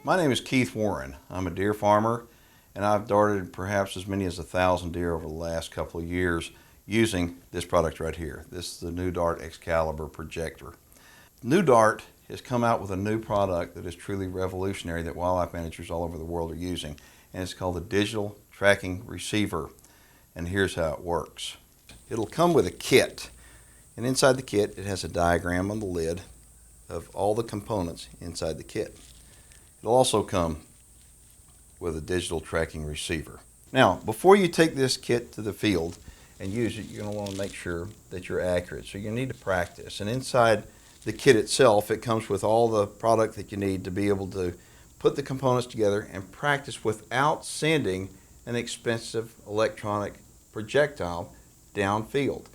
My name is Keith Warren. I'm a deer farmer, and I've darted perhaps as many as 1,000 deer over the last couple of years using this product right here. This is the Pneu-Dart Excalibur projector. Pneu-Dart has come out with a new product that is truly revolutionary that wildlife managers all over the world are using, and it's called the Digital Tracking Receiver. And here's how it works. It'll come with a kit, and inside the kit it has a diagram on the lid of all the components inside the kit. It'll also come with a digital tracking receiver. Now, before you take this kit to the field and use it, you're going to want to make sure that you're accurate. So you need to practice. And inside the kit itself, it comes with all the product that you need to be able to put the components together and practice without sending an expensive electronic projectile downfield.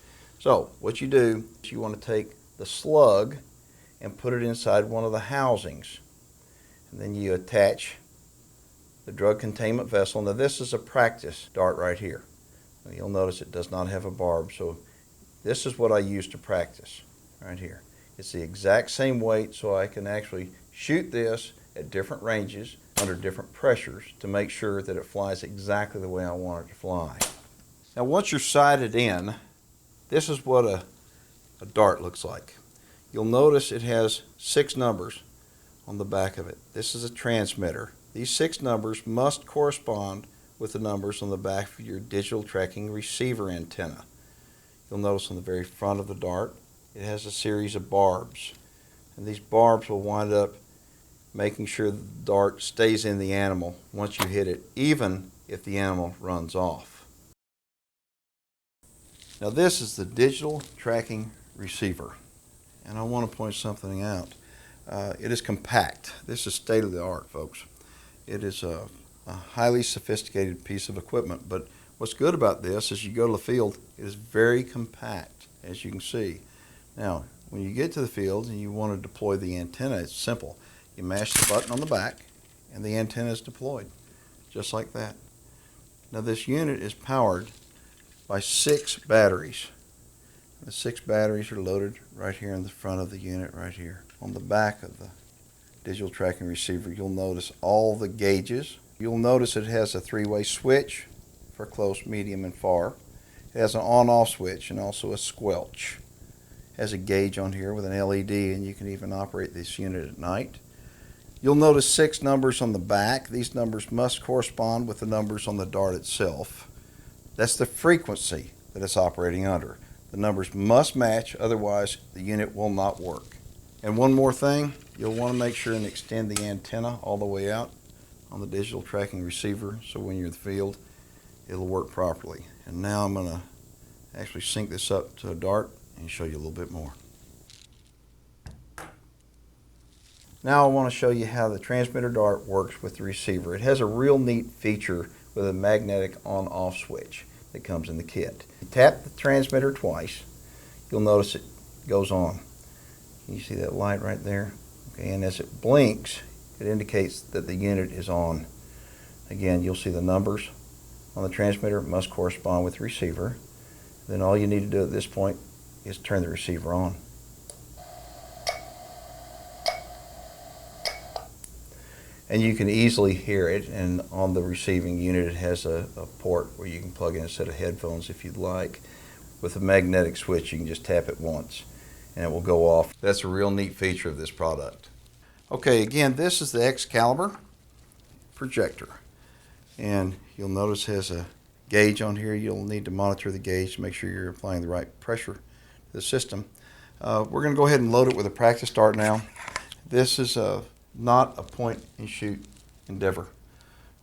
So what you do is you want to take the slug and put it inside one of the housings. And then you attach the drug containment vessel. Now this is a practice dart right here. Now you'll notice it does not have a barb, so this is what I use to practice right here. It's the exact same weight, so I can actually shoot this at different ranges under different pressures to make sure that it flies exactly the way I want it to fly. Now once you're sighted in, this is what a dart looks like. You'll notice it has 6 numbers on the back of it. This is a transmitter. These 6 numbers must correspond with the numbers on the back of your digital tracking receiver antenna. You'll notice on the very front of the dart it has a series of barbs, and these barbs will wind up making sure the dart stays in the animal once you hit it, even if the animal runs off. Now this is the digital tracking receiver, and I want to point something out. It is compact. This is state of the art, folks. It is a highly sophisticated piece of equipment, but what's good about this is you go to the field, it is very compact, as you can see. Now, when you get to the field and you want to deploy the antenna, it's simple. You mash the button on the back and the antenna is deployed, just like that. Now this unit is powered by 6 batteries. The 6 batteries are loaded right here in the front of the unit right here. On the back of the digital tracking receiver, you'll notice all the gauges. You'll notice it has a 3-way switch for close, medium, and far. It has an on-off switch and also a squelch. It has a gauge on here with an LED, and you can even operate this unit at night. You'll notice 6 numbers on the back. These numbers must correspond with the numbers on the dart itself. That's the frequency that it's operating under. The numbers must match, otherwise the unit will not work. And one more thing, you'll want to make sure and extend the antenna all the way out on the digital tracking receiver so when you're in the field it'll work properly. And now I'm going to actually sync this up to a dart and show you a little bit more. Now I want to show you how the transmitter dart works with the receiver. It has a real neat feature with a magnetic on-off switch that comes in the kit. You tap the transmitter twice, you'll notice it goes on. You see that light right there? Okay, and as it blinks, it indicates that the unit is on. Again, you'll see the numbers on the transmitter must correspond with the receiver. Then all you need to do at this point is turn the receiver on. And you can easily hear it, and on the receiving unit it has a port where you can plug in a set of headphones if you'd like. With a magnetic switch you can just tap it once and it will go off. That's a real neat feature of this product. Okay, again, this is the Excalibur projector, and you'll notice it has a gauge on here. You'll need to monitor the gauge to make sure you're applying the right pressure to the system. We're going to go ahead and load it with a practice dart now. This is not a point and shoot endeavor.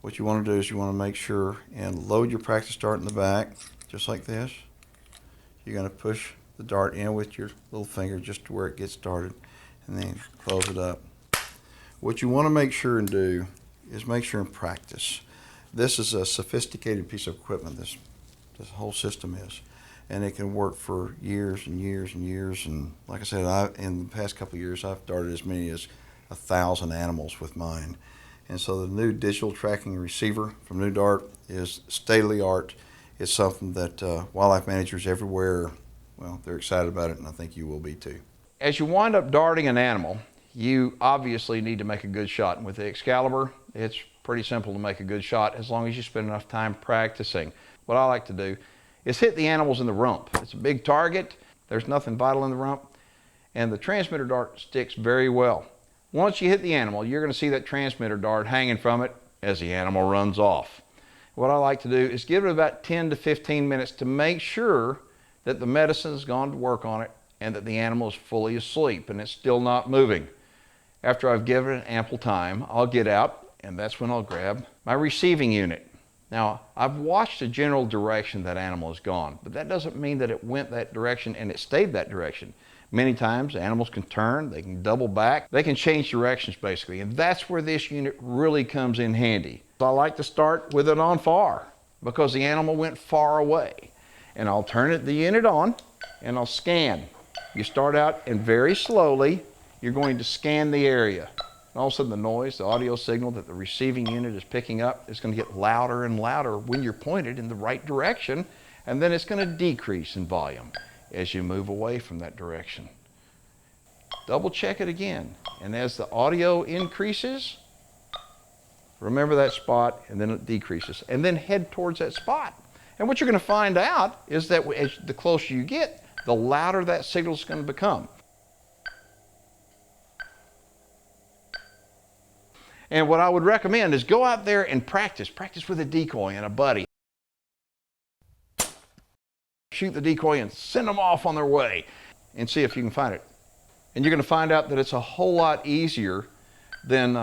What you want to do is you want to make sure and load your practice dart in the back, just like this. You're going to push the dart in with your little finger just to where it gets started, and then close it up. What you want to make sure and do is make sure and practice. This is a sophisticated piece of equipment, this whole system is, and it can work for years and years and years. And like I said, in the past couple of years I've darted as many as 1,000 animals with mine. And so the new digital tracking receiver from Pneu-Dart is state of the art. It's something that wildlife managers everywhere, well, they're excited about it, and I think you will be too. As you wind up darting an animal, you obviously need to make a good shot. And with the Excalibur, it's pretty simple to make a good shot as long as you spend enough time practicing. What I like to do is hit the animals in the rump. It's a big target. There's nothing vital in the rump. And the transmitter dart sticks very well. Once you hit the animal, you're going to see that transmitter dart hanging from it as the animal runs off. What I like to do is give it about 10 to 15 minutes to make sure that the medicine has gone to work on it and that the animal is fully asleep and it's still not moving. After I've given it ample time, I'll get out, and that's when I'll grab my receiving unit. Now, I've watched the general direction that animal has gone, but that doesn't mean that it went that direction and it stayed that direction. Many times animals can turn, they can double back, they can change directions basically, and that's where this unit really comes in handy. I like to start with it on far because the animal went far away. And I'll turn the unit on and I'll scan. You start out and very slowly you're going to scan the area. And all of a sudden the noise, the audio signal that the receiving unit is picking up is going to get louder and louder when you're pointed in the right direction, and then it's going to decrease in volume as you move away from that direction. Double check it again, and as the audio increases, remember that spot, and then it decreases, and then head towards that spot. And what you're going to find out is that as the closer you get, the louder that signal is going to become. And what I would recommend is go out there and practice. Practice with a decoy and a buddy. Shoot the decoy and send them off on their way and see if you can find it. And you're going to find out that it's a whole lot easier than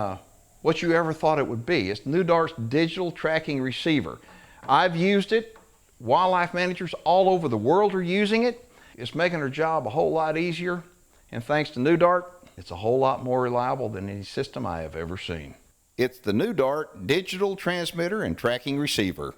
what you ever thought it would be. It's Pneu-Dart's digital tracking receiver. I've used it. Wildlife managers all over the world are using it. It's making their job a whole lot easier. And thanks to Pneu-Dart, it's a whole lot more reliable than any system I have ever seen. It's the Pneu-Dart digital transmitter and tracking receiver.